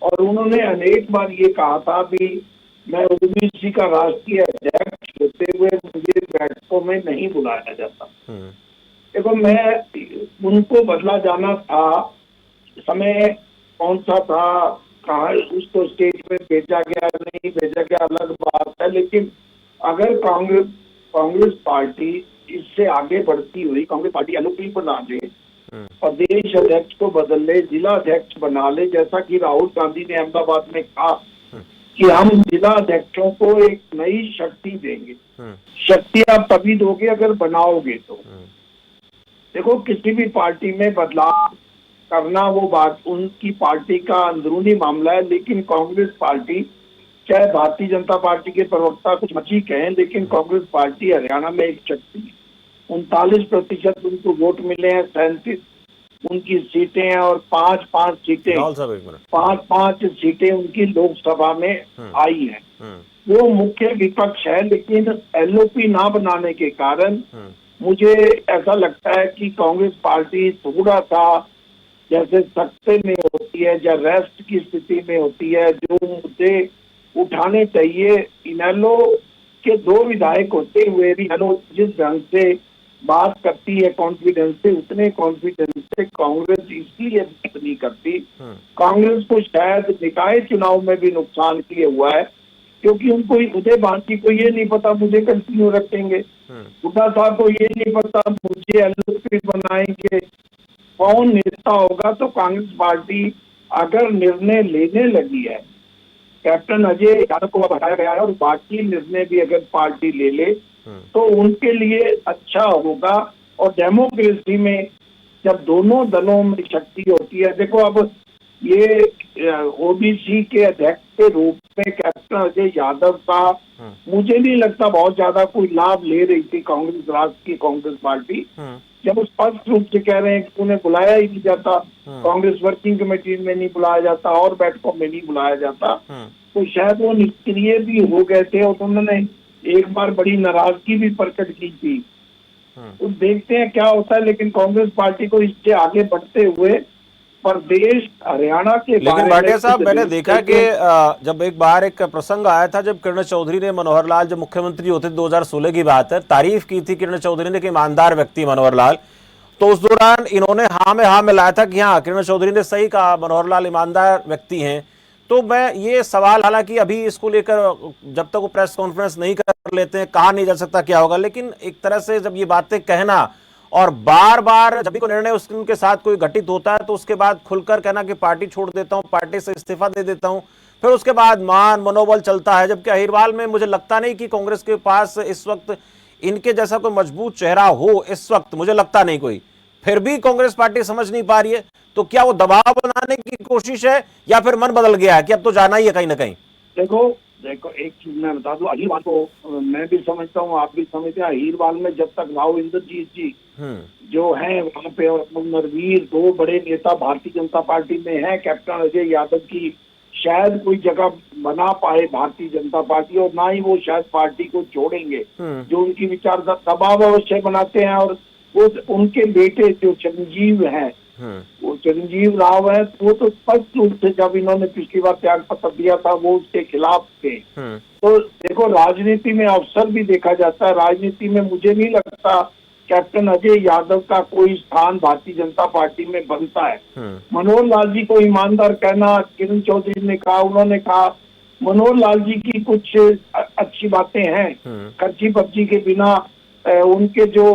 और उन्होंने अनेक बार ये कहा था भी मैं ओबीसी का राष्ट्रीय अध्यक्ष होते हुए मुझे बैठकों में नहीं बुलाया जाता। देखो, मैं उनको बदला जाना था, समय कौन सा था, कहा उसको स्टेज पे भेजा गया नहीं भेजा गया अलग बात है, लेकिन अगर कांग्रेस पार्टी इससे आगे बढ़ती हुई, कांग्रेस पार्टी एलओपी बना ले, प्रदेश अध्यक्ष को बदल ले, जिला अध्यक्ष बना ले, जैसा कि राहुल गांधी ने अहमदाबाद में कहा कि हम जिला अध्यक्षों को एक नई शक्ति देंगे। शक्ति आप तभी दोगे अगर बनाओगे तो। देखो, किसी भी पार्टी में बदलाव करना वो बात उनकी पार्टी का अंदरूनी मामला है, लेकिन कांग्रेस पार्टी, चाहे भारतीय जनता पार्टी के प्रवक्ता कुछ मर्जी कहें, लेकिन कांग्रेस पार्टी हरियाणा में एक शक्ति है। 39% उनको वोट मिले हैं, 37 उनकी सीटें हैं और 5-5 सीटें उनकी लोकसभा में आई हैं। वो मुख्य विपक्ष है, लेकिन एलओपी ना बनाने के कारण मुझे ऐसा लगता है कि कांग्रेस पार्टी थोड़ा सा जैसे सत्ते में होती है या रेस्ट की स्थिति में होती है, जो मुद्दे उठाने चाहिए। इनेलो के 2 विधायक होते हुए भी इनेलो जिस ढंग से बात करती है कॉन्फिडेंस से, उतने कॉन्फिडेंस से कांग्रेस इसलिए बात नहीं करती। कांग्रेस को शायद निकाय चुनाव में भी नुकसान किए हुआ है, क्योंकि उनको उदय भाटी को ये नहीं पता मुझे कंटिन्यू रखेंगे, हुड्डा साहब को ये नहीं पता मुझे एलओपी बनाएंगे, कौन नेता होगा। तो कांग्रेस पार्टी अगर निर्णय लेने लगी है, कैप्टन अजय यादव को हटाया गया है और बाकी निर्णय भी अगर पार्टी ले ले तो उनके लिए अच्छा होगा। और डेमोक्रेसी में जब दोनों दलों में शक्ति होती है, देखो अब ये ओबीसी के अध्यक्ष के रूप में कैप्टन अजय यादव का मुझे नहीं लगता बहुत ज्यादा कोई लाभ ले रही थी कांग्रेस, राष्ट्र की कांग्रेस पार्टी, जब वो स्पष्ट रूप से कह रहे हैं कि उन्हें बुलाया ही नहीं जाता, कांग्रेस वर्किंग कमेटी में नहीं बुलाया जाता और बैठकों में नहीं बुलाया जाता, तो शायद वो निष्क्रिय भी हो गए थे और उन्होंने एक बार बड़ी नाराजगी भी प्रकट की थी। तो देखते हैं क्या होता है, लेकिन कांग्रेस पार्टी को इससे आगे बढ़ते हुए प्रदेश हरियाणा के लेकिन भाटिया साहब, मैंने देखा कि जब एक बार एक प्रसंग आया था जब किरण चौधरी ने मनोहर लाल जब मुख्यमंत्री होते 2016 की बात है, तारीफ की थी किरण चौधरी ने कि ईमानदार व्यक्ति मनोहर लाल, तो उस दौरान इन्होंने हाँ में हाँ मिलाया था कि हाँ किरण चौधरी ने सही कहा, मनोहर लाल ईमानदार व्यक्ति हैं। तो मैं ये सवाल, हालांकि अभी इसको लेकर जब तक वो प्रेस कॉन्फ्रेंस नहीं कर लेते हैं कहा नहीं जा सकता क्या होगा, लेकिन एक तरह से जब ये बातें कहना और बार बार जब भी कोई निर्णय उनके साथ कोई घटित होता है तो उसके बाद खुलकर कहना कि पार्टी छोड़ देता हूं, पार्टी से इस्तीफा दे देता हूं, फिर उसके बाद मनोबल चलता है। जबकि अहिरवाल में मुझे लगता नहीं कि कांग्रेस के पास इस वक्त इनके जैसा कोई मजबूत चेहरा हो, इस वक्त मुझे लगता नहीं कोई, फिर भी कांग्रेस पार्टी समझ नहीं पा रही है। तो क्या वो दबाव बनाने की कोशिश है या फिर मन बदल गया है कि अब तो जाना ही है कहीं ना कहीं? देखो एक चीज मैं बता दूं, अहिरवाल को मैं भी समझता हूँ, आप भी समझते हैं, अहिरवाल में जब तक राव इंद्रजीत जी जो हैं वहाँ पे और नरवीर, 2 बड़े नेता भारतीय जनता पार्टी में हैं, कैप्टन अजय यादव की शायद कोई जगह बना पाए भारतीय जनता पार्टी, और ना ही वो शायद पार्टी को छोड़ेंगे। जो उनकी विचार दबाव अवश्य बनाते हैं, और वो उनके बेटे जो चिरंजीव हैं, वो चिरंजीव राव है, वो तो स्पष्ट रूप से जब इन्होंने पिछली बार त्याग पत्र दिया था वो उसके खिलाफ थे। तो देखो, राजनीति में अवसर भी देखा जाता है, राजनीति में मुझे नहीं लगता कैप्टन अजय यादव का कोई स्थान भारतीय जनता पार्टी में बनता है। मनोहर लाल जी को ईमानदार कहना, किरण चौधरी ने कहा, उन्होंने कहा मनोहर लाल जी की कुछ अच्छी बातें हैं, खर्ची पर्ची के बिना उनके जो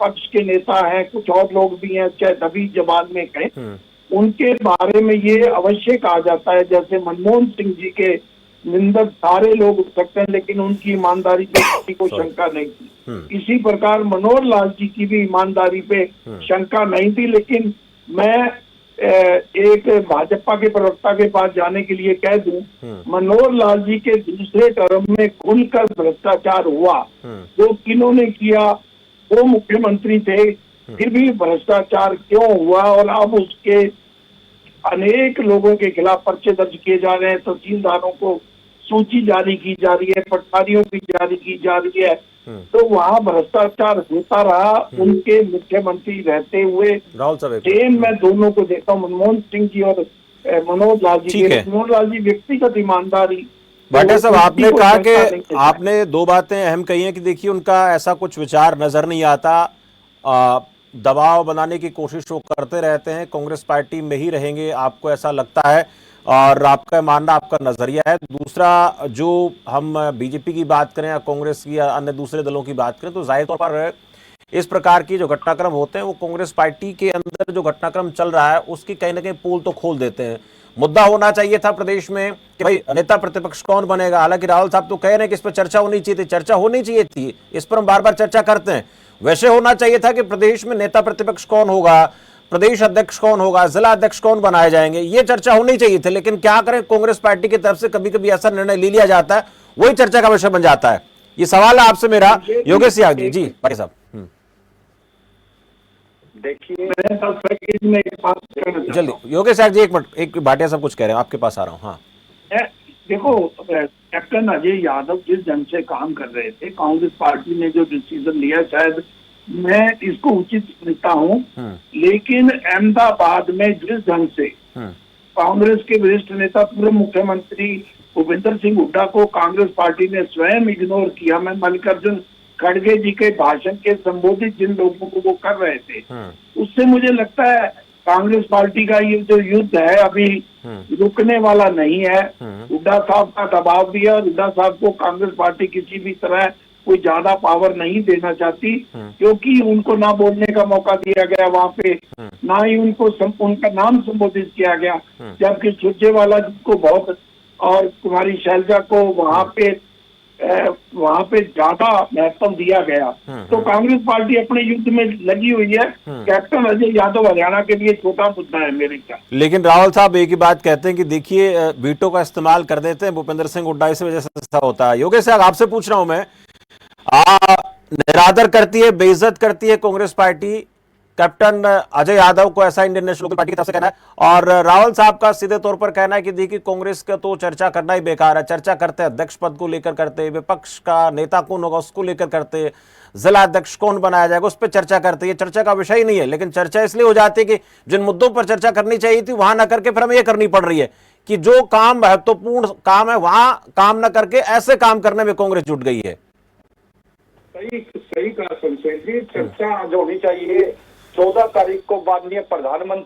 पक्ष के नेता हैं, कुछ और लोग भी हैं, चाहे दबी जबान में कहें, उनके बारे में ये अवश्य कहा जाता है, जैसे मनमोहन सिंह जी के निंदक सारे लोग उठ सकते हैं लेकिन उनकी ईमानदारी पे किसी को शंका नहीं थी। इसी प्रकार मनोहर लाल जी की भी ईमानदारी पे शंका नहीं थी, लेकिन मैं एक भाजपा के प्रवक्ता के पास जाने के लिए कह दूं, मनोहर लाल जी के दूसरे टर्म में खुलकर भ्रष्टाचार हुआ, जो किन्होंने किया, वो मुख्यमंत्री थे, फिर भी भ्रष्टाचार क्यों हुआ, और अब उसके अनेक लोगों के खिलाफ पर्चे दर्ज किए जा रहे हैं, तहसीलदारों को सूची जारी की जा रही है, पटवारियों की जारी की जा रही है, तो वहाँ भ्रष्टाचार होता रहा उनके मुख्यमंत्री रहते हुए। सेम मैं दोनों को देखता हूँ, मनमोहन सिंह जी और मनोहर लाल जी ठीक के। है। मनोहर लाल जी व्यक्तिगत ईमानदारी, भाटिया साहब, आपने को कहा चर्चा नहीं कि देता है। आपने दो बातें अहम कही हैं कि देखिए उनका ऐसा कुछ विचार नजर नहीं आता, आ, दबाव बनाने की कोशिश वो करते रहते हैं, कांग्रेस पार्टी में ही रहेंगे, आपको ऐसा लगता है और आपका मानना, आपका नजरिया है। दूसरा, जो हम बीजेपी की बात करें या कांग्रेस की या अन्य दूसरे दलों की बात करें तो जाहिर तौर पर इस प्रकार की जो घटनाक्रम होते हैं वो कांग्रेस पार्टी के अंदर जो घटनाक्रम चल रहा है उसकी कहीं ना कहीं पोल तो खोल देते हैं। मुद्दा होना चाहिए था प्रदेश में कि भाई नेता प्रतिपक्ष कौन बनेगा। हालांकि राहुल साहब तो कह रहे हैं कि इस पर चर्चा होनी चाहिए थी, चर्चा होनी चाहिए थी, इस पर हम बार बार चर्चा करते हैं। वैसे होना चाहिए था कि प्रदेश में नेता प्रतिपक्ष कौन होगा, प्रदेश अध्यक्ष कौन होगा, जिला अध्यक्ष कौन बनाए जाएंगे, ये चर्चा होनी चाहिए थी। लेकिन क्या करें, कांग्रेस पार्टी की तरफ से कभी कभी ऐसा निर्णय ले लिया जाता है, वही चर्चा का विषय बन जाता है। ये सवाल है आपसे मेरा, योगेश यादव जी। भाई साहब देखिए, मैं बस पैकेज में एक बात कहना चाहता जल्दी, हूं। योगेश यादव जी एक मिनट, एक भाटिया साहब कुछ कह रहे हैं, आपके पास आ रहा हूं। हाँ देखो, कैप्टन अजय यादव जिस ढंग से काम कर रहे थे, कांग्रेस पार्टी ने जो डिसीजन लिया, शायद मैं इसको उचित समझता हूँ। लेकिन अहमदाबाद में जिस ढंग से कांग्रेस के वरिष्ठ नेता, पूर्व मुख्यमंत्री भूपेंद्र सिंह हुड्डा को कांग्रेस पार्टी ने स्वयं इग्नोर किया। मैं मल्लिकार्जुन खड़गे जी के भाषण के संबोधित जिन लोगों को वो कर रहे थे, उससे मुझे लगता है कांग्रेस पार्टी का ये जो युद्ध है अभी रुकने वाला नहीं है। हुड्डा साहब का दबाव भी है और हुड्डा साहब को कांग्रेस पार्टी किसी भी तरह कोई ज्यादा पावर नहीं देना चाहती, क्योंकि उनको ना बोलने का मौका दिया गया वहां पे, ना ही उनको उनका नाम संबोधित किया गया। जबकि सुरजेवाला जी को बहुत और कुमारी शैलजा को वहां पे ज्यादा महत्व दिया गया। तो कांग्रेस पार्टी अपने युद्ध में लगी हुई है। कैप्टन अजय यादव हरियाणा के लिए छोटा मुद्दा है मेरे ख्याल। लेकिन राहुल साहब एक ही बात कहते हैं कि देखिए वीटो का इस्तेमाल कर देते हैं भूपेंद्र सिंह हुड्डा, इस वजह से ऐसा होता है। योगेश साहब आपसे पूछ रहा हूं मैं, निरादर करती है, बेइज्जत करती है कांग्रेस पार्टी कैप्टन अजय यादव को, ऐसा इंडियन नेशनल पार्टी की तरफ से कहना है। और राहुल साहब का सीधे तौर पर कहना है कि देखिए कांग्रेस का तो चर्चा करना ही बेकार है, चर्चा करते हैं अध्यक्ष पद को लेकर करते, विपक्ष का नेता कौन होगा उसको लेकर करते, जिला अध्यक्ष कौन बनाया जाएगा उस पर चर्चा करते, ये चर्चा का विषय ही नहीं है। लेकिन चर्चा इसलिए हो जाती है कि जिन मुद्दों पर चर्चा करनी चाहिए थी वहां ना करके फिर हमें यह करनी पड़ रही है कि जो काम महत्वपूर्ण काम है वहां काम ना करके ऐसे काम करने में कांग्रेस जुट गई है। सही कहा शमशेर जी, चर्चा आज होनी चाहिए। 14 तारीख को माननीय प्रधानमंत्री